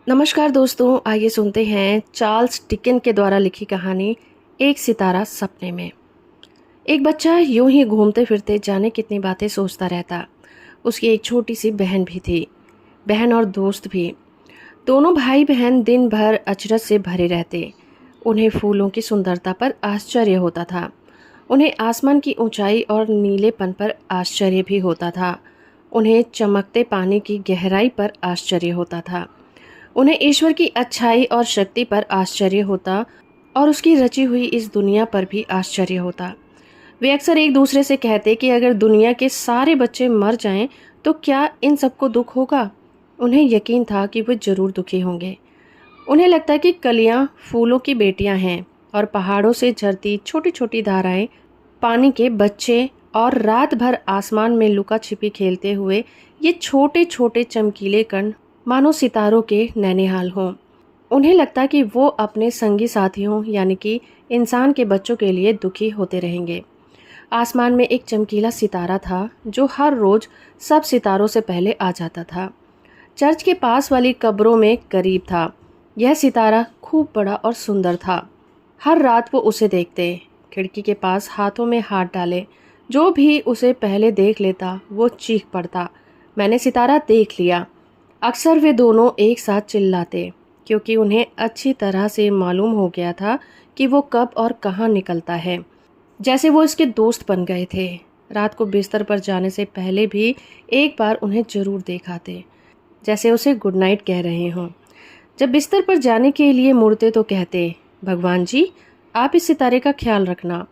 नमस्कार दोस्तों, आइए सुनते हैं चार्ल्स डिकेंस के द्वारा लिखी कहानी एक सितारा सपने में। एक बच्चा यूं ही घूमते फिरते जाने कितनी बातें सोचता रहता। उसकी एक छोटी सी बहन भी थी, बहन और दोस्त भी। दोनों भाई बहन दिन भर अचरज से भरे रहते। उन्हें फूलों की सुंदरता पर आश्चर्य होता था। उन्हें आसमान की ऊंचाई और नीलेपन पर आश्चर्य भी होता था। उन्हें चमकते पानी की गहराई पर आश्चर्य होता था। उन्हें ईश्वर की अच्छाई और शक्ति पर आश्चर्य होता और उसकी रची हुई इस दुनिया पर भी आश्चर्य होता। वे अक्सर एक दूसरे से कहते कि अगर दुनिया के सारे बच्चे मर जाएं तो क्या इन सबको दुख होगा। उन्हें यकीन था कि वे जरूर दुखी होंगे। उन्हें लगता कि कलियां फूलों की बेटियां हैं और पहाड़ों से झरती छोटी छोटी धाराएं पानी के बच्चे और रात भर आसमान में लुका छिपी खेलते हुए ये छोटे छोटे चमकीले कण मानो सितारों के नैनीहाल हों। उन्हें लगता कि वो अपने संगी साथियों यानी कि इंसान के बच्चों के लिए दुखी होते रहेंगे। आसमान में एक चमकीला सितारा था जो हर रोज सब सितारों से पहले आ जाता था। चर्च के पास वाली कब्रों में करीब था। यह सितारा खूब बड़ा और सुंदर था। हर रात वो उसे देखते, खिड़की के पास हाथों में हाथ डाले। जो भी उसे पहले देख लेता वो चीख पड़ता, मैंने सितारा देख लिया। अक्सर वे दोनों एक साथ चिल्लाते क्योंकि उन्हें अच्छी तरह से मालूम हो गया था कि वो कब और कहाँ निकलता है, जैसे वो इसके दोस्त बन गए थे। रात को बिस्तर पर जाने से पहले भी एक बार उन्हें जरूर देखा थे, जैसे उसे गुड नाइट कह रहे हों। जब बिस्तर पर जाने के लिए मुड़ते तो कहते, भगवान जी आप इस सितारे का ख्याल रखना।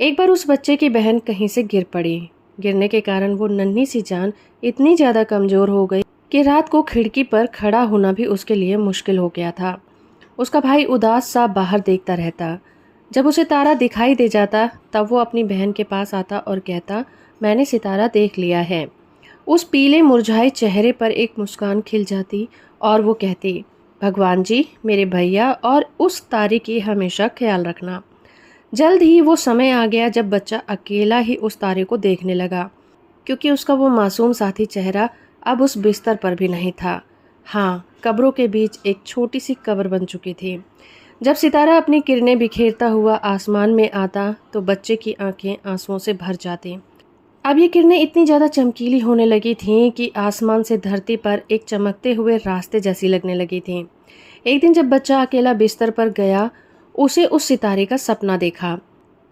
एक बार उस बच्चे की बहन कहीं से गिर पड़ी। गिरने के कारण वो नन्ही सी जान इतनी ज़्यादा कमज़ोर हो गई कि रात को खिड़की पर खड़ा होना भी उसके लिए मुश्किल हो गया था। उसका भाई उदास सा बाहर देखता रहता। जब उसे तारा दिखाई दे जाता तब वो अपनी बहन के पास आता और कहता, मैंने सितारा देख लिया है। उस पीले मुरझाए चेहरे पर एक मुस्कान खिल जाती और वो कहती, भगवान जी मेरे भैया और उस तारे की हमेशा ख्याल रखना। जल्द ही वो समय आ गया जब बच्चा अकेला ही उस तारे को देखने लगा, क्योंकि उसका वो मासूम साथी चेहरा अब उस बिस्तर पर भी नहीं था। हाँ, कब्रों के बीच एक छोटी सी कब्र बन चुकी थी। जब सितारा अपनी किरणें बिखेरता हुआ आसमान में आता तो बच्चे की आंखें आंसुओं से भर जाती। अब ये किरणें इतनी ज़्यादा चमकीली होने लगी थीं कि आसमान से धरती पर एक चमकते हुए रास्ते जैसी लगने लगी थीं। एक दिन जब बच्चा अकेला बिस्तर पर गया, उसे उस सितारे का सपना देखा।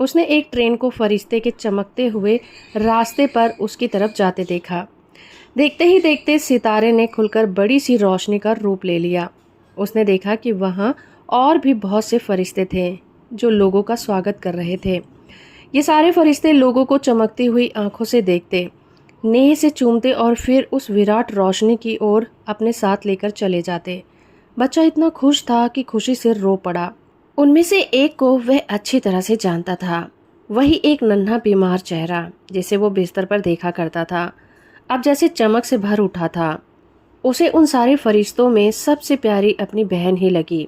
उसने एक ट्रेन को फरिश्ते के चमकते हुए रास्ते पर उसकी तरफ जाते देखा। देखते ही देखते सितारे ने खुलकर बड़ी सी रोशनी का रूप ले लिया। उसने देखा कि वहाँ और भी बहुत से फरिश्ते थे जो लोगों का स्वागत कर रहे थे। ये सारे फरिश्ते लोगों को चमकती हुई आंखों से देखते, नेह से चूमते और फिर उस विराट रोशनी की ओर अपने साथ लेकर चले जाते। बच्चा इतना खुश था कि खुशी से रो पड़ा। उनमें से एक को वह अच्छी तरह से जानता था। वही एक नन्हा बीमार चेहरा जिसे वो बिस्तर पर देखा करता था, अब जैसे चमक से भर उठा था। उसे उन सारे फरिश्तों में सबसे प्यारी अपनी बहन ही लगी।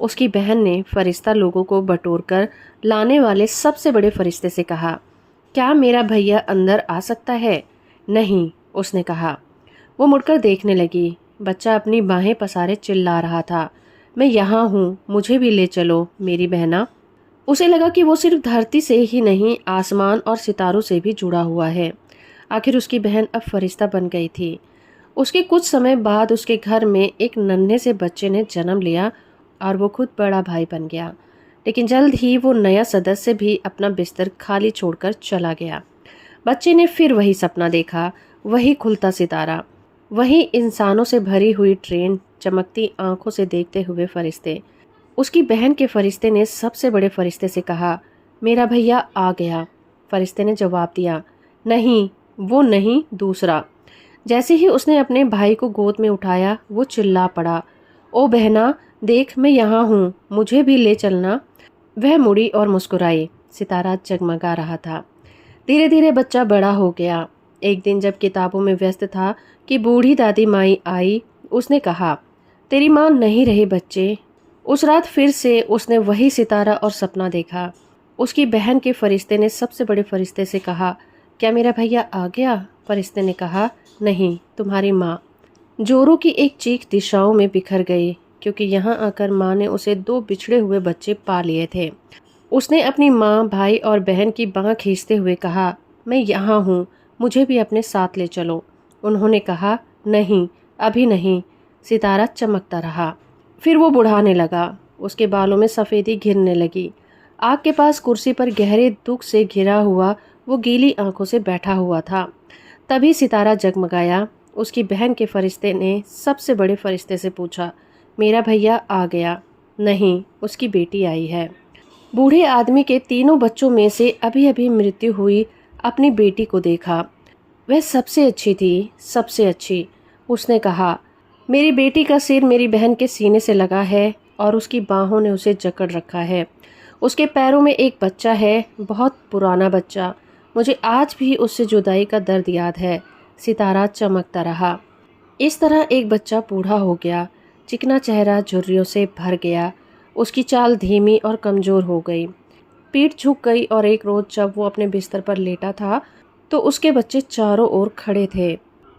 उसकी बहन ने फरिश्ता लोगों को बटोर कर लाने वाले सबसे बड़े फरिश्ते से कहा, क्या मेरा भैया अंदर आ सकता है? नहीं, उसने कहा। वो मुड़कर देखने लगी। बच्चा अपनी बाहें पसारे चिल्ला रहा था, मैं यहाँ हूँ, मुझे भी ले चलो मेरी बहना। उसे लगा कि वो सिर्फ धरती से ही नहीं, आसमान और सितारों से भी जुड़ा हुआ है। आखिर उसकी बहन अब फरिश्ता बन गई थी। उसके कुछ समय बाद उसके घर में एक नन्हे से बच्चे ने जन्म लिया और वो खुद बड़ा भाई बन गया। लेकिन जल्द ही वो नया सदस्य भी अपना बिस्तर खाली छोड़कर चला गया। बच्चे ने फिर वही सपना देखा, वही खुलता सितारा, वही इंसानों से भरी हुई ट्रेन, चमकती आंखों से देखते हुए फरिश्ते। उसकी बहन के फरिश्ते ने सबसे बड़े फरिश्ते से कहा, मेरा भैया आ गया। फरिश्ते ने जवाब दिया, नहीं, वो नहीं, दूसरा। जैसे ही उसने अपने भाई को गोद में उठाया वो चिल्ला पड़ा, ओ बहना देख, मैं यहाँ हूँ, मुझे भी ले चलना। वह मुड़ी और मुस्कुराई। सितारा जगमगा रहा था। धीरे धीरे बच्चा बड़ा हो गया। एक दिन जब किताबों में व्यस्त था कि बूढ़ी दादी माई आई, उसने कहा, तेरी माँ नहीं रही बच्चे। उस रात फिर से उसने वही सितारा और सपना देखा। उसकी बहन के फरिश्ते ने सबसे बड़े फरिश्ते से कहा, क्या मेरा भैया आ गया? फरिश्ते ने कहा, नहीं, तुम्हारी माँ। जोरों की एक चीख दिशाओं में बिखर गई, क्योंकि यहाँ आकर माँ ने उसे 2 बिछड़े हुए बच्चे पा लिए थे। उसने अपनी माँ, भाई और बहन की बाँह खींचते हुए कहा, मैं यहाँ हूँ, मुझे भी अपने साथ ले चलो। उन्होंने कहा, नहीं, अभी नहीं। सितारा चमकता रहा। फिर वो बुढ़ाने लगा। उसके बालों में सफ़ेदी घिरने लगी। आग के पास कुर्सी पर गहरे दुख से घिरा हुआ वो गीली आंखों से बैठा हुआ था। तभी सितारा जगमगाया। उसकी बहन के फरिश्ते ने सबसे बड़े फरिश्ते से पूछा, मेरा भैया आ गया? नहीं, उसकी बेटी आई है। बूढ़े आदमी के तीनों बच्चों में से अभी अभी मृत्यु हुई अपनी बेटी को देखा। वह सबसे अच्छी थी, सबसे अच्छी। उसने कहा, मेरी बेटी का सिर मेरी बहन के सीने से लगा है और उसकी बाहों ने उसे जकड़ रखा है। उसके पैरों में एक बच्चा है, बहुत पुराना बच्चा। मुझे आज भी उससे जुदाई का दर्द याद है। सितारा चमकता रहा। इस तरह एक बच्चा बूढ़ा हो गया। चिकना चेहरा झुर्रियों से भर गया। उसकी चाल धीमी और कमज़ोर हो गई। पीठ झुक गई और एक रोज़ जब वो अपने बिस्तर पर लेटा था तो उसके बच्चे चारों ओर खड़े थे।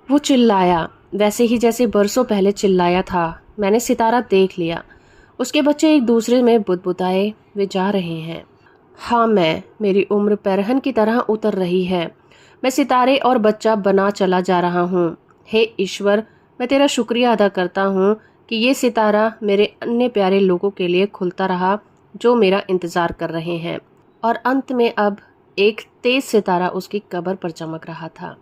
वो चिल्लाया, वैसे ही जैसे बरसों पहले चिल्लाया था। मैंने सितारा देख लिया। उसके बच्चे एक दूसरे में बुदबुदाए, वे जा रहे हैं। हाँ, मेरी उम्र पैरहन की तरह उतर रही है। मैं सितारे और बच्चा बना चला जा रहा हूँ। हे ईश्वर, मैं तेरा शुक्रिया अदा करता हूँ कि ये सितारा मेरे अन्य प्यारे लोगों के लिए खुलता रहा जो मेरा इंतज़ार कर रहे हैं। और अंत में अब एक तेज सितारा उसकी कब्र पर चमक रहा था।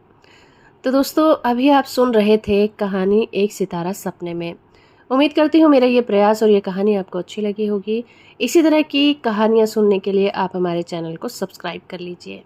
तो दोस्तों, अभी आप सुन रहे थे कहानी एक सितारा सपने में। उम्मीद करती हूँ मेरा ये प्रयास और ये कहानी आपको अच्छी लगी होगी। इसी तरह की कहानियाँ सुनने के लिए आप हमारे चैनल को सब्सक्राइब कर लीजिए।